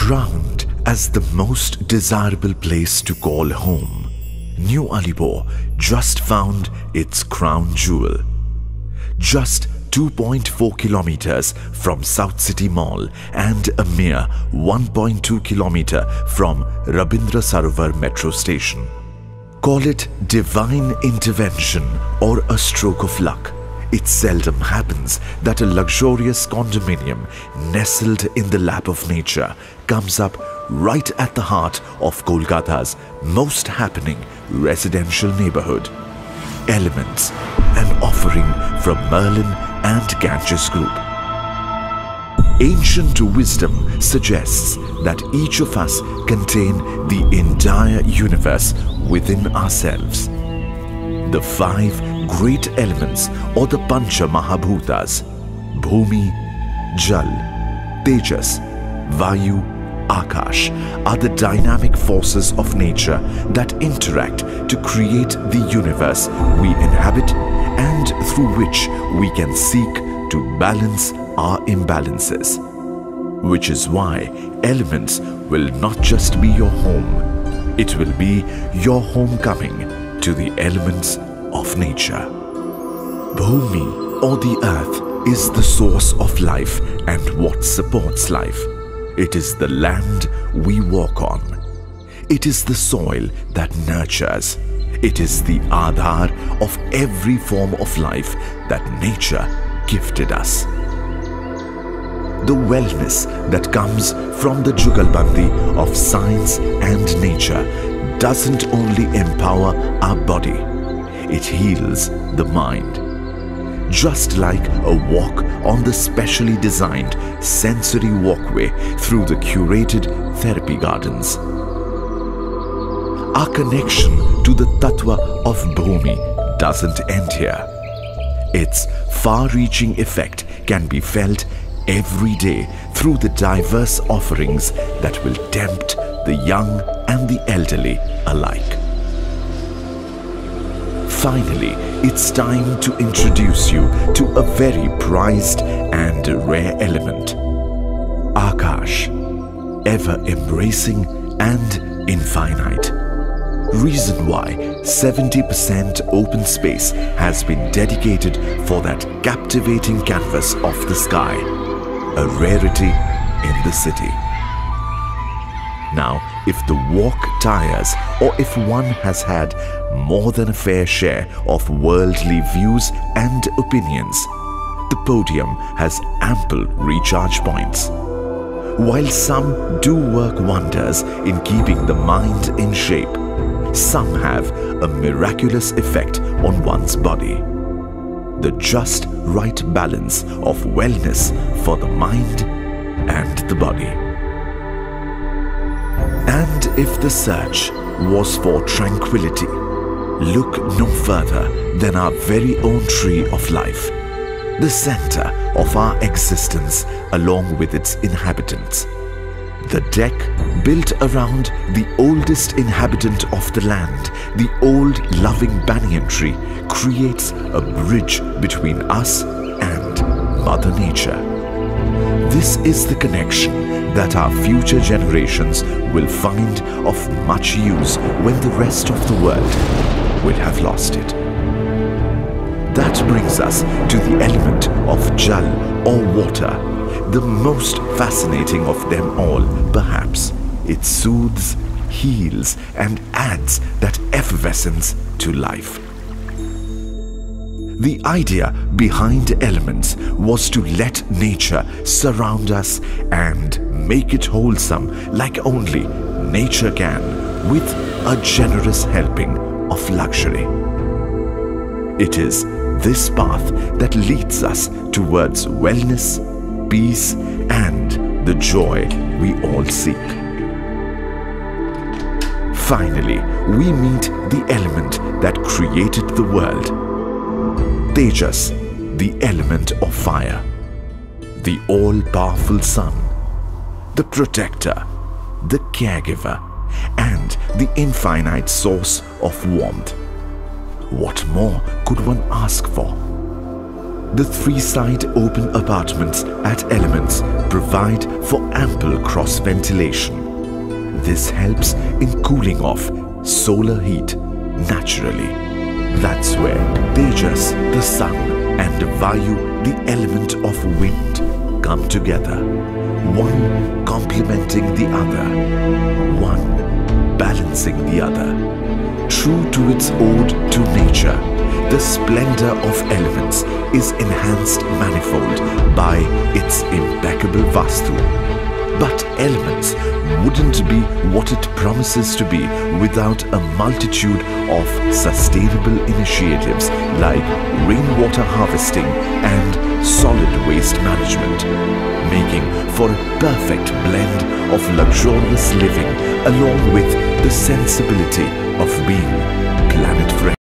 Crowned as the most desirable place to call home, New Alibor just found its crown jewel. Just 2.4 kilometers from Southcity Mall and a mere 1.2 kilometer from Rabindra Sarovar metro station. Call it divine intervention or a stroke of luck. It seldom happens that a luxurious condominium nestled in the lap of nature comes up right at the heart of Kolkata's most happening residential neighborhood. Elements, an offering from Merlin and Ganges Group. Ancient wisdom suggests that each of us contain the entire universe within ourselves. The 5 great elements or the Pancha Mahabhutas, Bhumi, Jal, Tejas, Vayu, Akash, are the dynamic forces of nature that interact to create the universe we inhabit and through which we can seek to balance our imbalances. Which is why elements will not just be your home, it will be your homecoming to the elements of nature. Bhumi, or the earth, is the source of life and what supports life. It is the land we walk on. It is the soil that nurtures. It is the Aadhar of every form of life that nature gifted us. The wellness that comes from the Jugalbandi of science and nature doesn't only empower our body, it heals the mind. Just like a walk on the specially designed sensory walkway through the curated therapy gardens. Our connection to the Tattva of Bhumi doesn't end here. Its far-reaching effect can be felt every day through the diverse offerings that will tempt the young and the elderly alike. Finally, it's time to introduce you to a very prized and rare element. Akash, ever embracing and infinite. Reason why 70% open space has been dedicated for that captivating canvas of the sky, a rarity in the city. Now, if the walk tires or if one has had more than a fair share of worldly views and opinions, the podium has ample recharge points. While some do work wonders in keeping the mind in shape, some have a miraculous effect on one's body. The just right balance of wellness for the mind and the body. And if the search was for tranquility, look no further than our very own tree of life, the center of our existence along with its inhabitants. The deck built around the oldest inhabitant of the land, the old loving banyan tree, creates a bridge between us and Mother Nature. This is the connection that our future generations will find of much use when the rest of the world will have lost it. That brings us to the element of Jal or water, the most fascinating of them all, perhaps. It soothes, heals, and adds that effervescence to life. The idea behind elements was to let nature surround us and make it wholesome like only nature can, with a generous helping of luxury. It is this path that leads us towards wellness, peace, and the joy we all seek. Finally, we meet the element that created the world. Tejas, the element of fire, the all-powerful sun, the protector, the caregiver, and the infinite source of warmth. What more could one ask for? The three-side open apartments at Elements provide for ample cross-ventilation. This helps in cooling off solar heat naturally. That's where Tejas, the sun, and Vayu, the element of wind, come together. One complementing the other, one balancing the other. True to its ode to nature, the splendor of Elements is enhanced manifold by its impeccable Vastu. But Elements wouldn't be what it promises to be without a multitude of sustainable initiatives like rainwater harvesting and solid waste management, making for a perfect blend of luxurious living along with the sensibility of being planet-friendly.